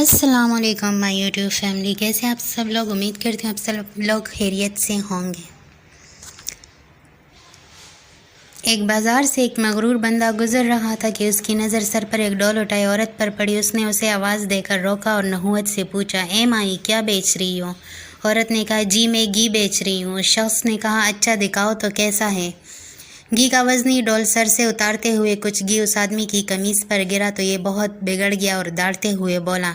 السلام علیکم مائی YouTube family, کیسے آپ سب لوگ؟ امید کرتی ہوں آپ سب لوگ خیریت سے ہوں گے۔ ایک بازار سے ایک مغرور بندہ گزر رہا تھا کہ اس کی نظر سر پر ایک ڈول اٹھائے عورت پر پڑی۔ اس نے اسے آواز دے کر روکا اور نحوت سے پوچھا، اے مائی، کیا بیچ رہی ہو؟ عورت نے کہا، جی میں گھی بیچ رہی ہوں۔ اس شخص نے کہا، اچھا دکھاؤ تو کیسا ہے؟ گھی کا وزنی ڈول سر سے اتارتے ہوئے کچھ گھی اس آدمی کی قمیص پر گرا تو یہ بہت بگڑ گیا اور ڈانٹتے ہوئے بولا،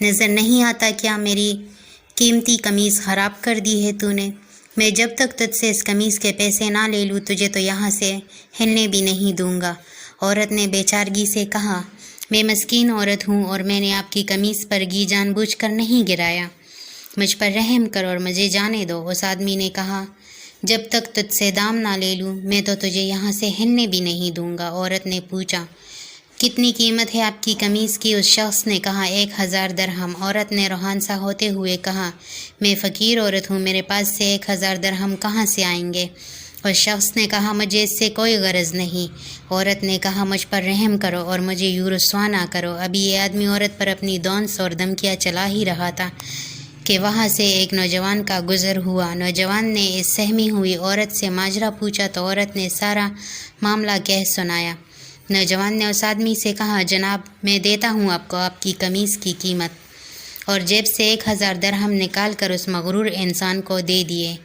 نظر نہیں آتا کیا میری قیمتی قمیص خراب کر دی ہے تو نے؟ میں جب تک تجھ سے اس قمیص کے پیسے نہ لے لوں تجھے تو یہاں سے ہلنے بھی نہیں دوں گا۔ عورت نے بے چارگی سے کہا، میں مسکین عورت ہوں اور میں نے آپ کی قمیص پر گھی جان بوجھ کر نہیں گرایا، مجھ پر رحم کرو اور مجھے جانے دو۔ اس آدمی نے کہا، جب تک تجھ سے دام نہ لے لوں میں تو تجھے یہاں سے ہلنے بھی نہیں دوں گا۔ عورت نے پوچھا، کتنی قیمت ہے آپ کی قمیص کی؟ اس شخص نے کہا، 1000 درہم۔ عورت نے روحان سا ہوتے ہوئے کہا، میں فقیر عورت ہوں، میرے پاس سے 1000 درہم کہاں سے آئیں گے؟ اس شخص نے کہا، مجھے اس سے کوئی غرض نہیں۔ عورت نے کہا، مجھ پر رحم کرو اور مجھے یوں رسوا نہ کرو۔ ابھی یہ آدمی عورت پر اپنی دونس اور دھمکیاں چلا ہی رہا تھا کہ وہاں سے ایک نوجوان کا گزر ہوا۔ نوجوان نے اس سہمی ہوئی عورت سے ماجرا پوچھا تو عورت نے سارا معاملہ کہہ سنایا۔ نوجوان نے اس آدمی سے کہا، جناب میں دیتا ہوں آپ کو آپ کی قمیص کی قیمت، اور جیب سے 1000 درہم نکال کر اس مغرور انسان کو دے دیے۔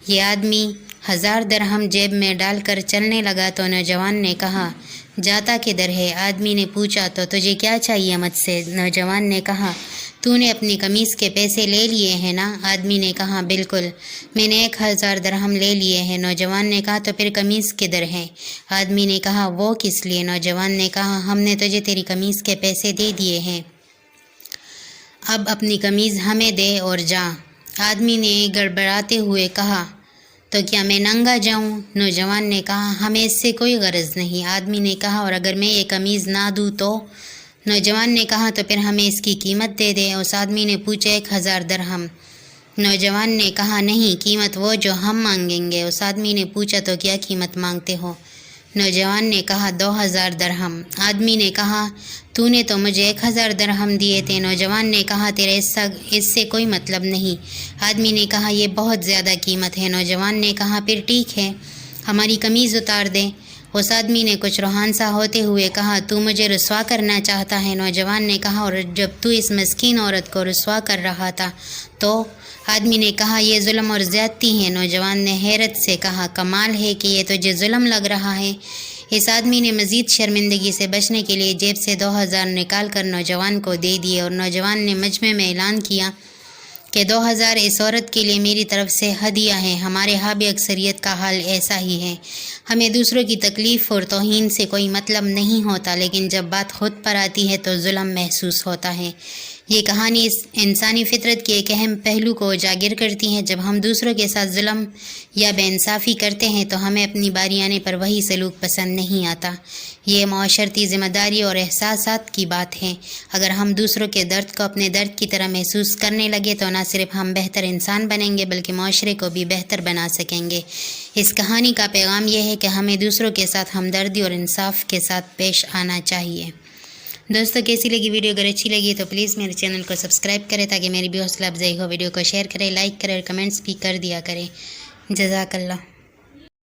یہ آدمی 1000 درہم جیب میں ڈال کر چلنے لگا تو نوجوان نے کہا، جاتا کدھر ہے؟ آدمی نے پوچھا، تو تجھے کیا چاہیے مجھ سے؟ نوجوان نے کہا، تو نے اپنی قمیص کے پیسے لے لیے ہیں نا؟ آدمی نے کہا، بالکل، میں نے 1000 درہم لے لیے ہیں۔ نوجوان نے کہا، تو پھر قمیص کدھر ہے؟ آدمی نے کہا، وہ کس لیے؟ نوجوان نے کہا، ہم نے تجھے تیری قمیص کے پیسے دے دیے ہیں، اب اپنی قمیص ہمیں دے اور جا۔ آدمی نے گڑبڑاتے ہوئے کہا، تو کیا میں ننگا جاؤں؟ نوجوان نے کہا، ہمیں اس سے کوئی غرض نہیں۔ آدمی نے کہا، اور اگر میں یہ قمیص نہ دوں تو؟ نوجوان نے کہا، تو پھر ہمیں اس کی قیمت دے دے۔ اس آدمی نے پوچھا، 1000 درہم؟ نوجوان نے کہا، نہیں، قیمت وہ جو ہم مانگیں گے۔ اس آدمی نے پوچھا، تو کیا قیمت مانگتے ہو؟ نوجوان نے کہا، 2000 درہم۔ آدمی نے کہا، تو نے تو مجھے 1000 درہم دیے تھے۔ نوجوان نے کہا، تیرے اس سے کوئی مطلب نہیں۔ آدمی نے کہا، یہ بہت زیادہ قیمت ہے۔ نوجوان نے کہا، پھر ٹھیک ہے، ہماری قمیض اتار دے۔ اس آدمی نے کچھ روحان سا ہوتے ہوئے کہا، تو مجھے رسوا کرنا چاہتا ہے؟ نوجوان نے کہا، اور جب تو اس مسکین عورت کو رسوا کر رہا تھا تو؟ آدمی نے کہا، یہ ظلم اور زیادتی ہے۔ نوجوان نے حیرت سے کہا، کمال ہے کہ یہ تجھے ظلم لگ رہا ہے۔ اس آدمی نے مزید شرمندگی سے بچنے کے لیے جیب سے 2000 نکال کر نوجوان کو دے دیے، اور نوجوان نے مجمع میں اعلان کیا کہ 2000 اس عورت کے لیے میری طرف سے ہدیہ ہے۔ ہمارے ہاں بھی اکثریت کا حال ایسا ہی ہے، ہمیں دوسروں کی تکلیف اور توہین سے کوئی مطلب نہیں ہوتا، لیکن جب بات خود پر آتی ہے تو ظلم محسوس ہوتا ہے۔ یہ کہانی اس انسانی فطرت کے ایک اہم پہلو کو اجاگر کرتی ہے۔ جب ہم دوسروں کے ساتھ ظلم یا بے انصافی کرتے ہیں تو ہمیں اپنی باری آنے پر وہی سلوک پسند نہیں آتا۔ یہ معاشرتی ذمہ داری اور احساسات کی بات ہے۔ اگر ہم دوسروں کے درد کو اپنے درد کی طرح محسوس کرنے لگے تو نہ صرف ہم بہتر انسان بنیں گے بلکہ معاشرے کو بھی بہتر بنا سکیں گے۔ اس کہانی کا پیغام یہ ہے کہ ہمیں دوسروں کے ساتھ ہمدردی اور انصاف کے ساتھ پیش آنا چاہیے۔ دوستو، کیسی لگی ویڈیو؟ اگر اچھی لگی تو پلیز میرے چینل کو سبسکرائب کریں تاکہ میری بھی حوصلہ افزائی ہو۔ ویڈیو کو شیئر کریں، لائک کریں اور کمنٹس بھی کر دیا کریں۔ جزاک اللہ۔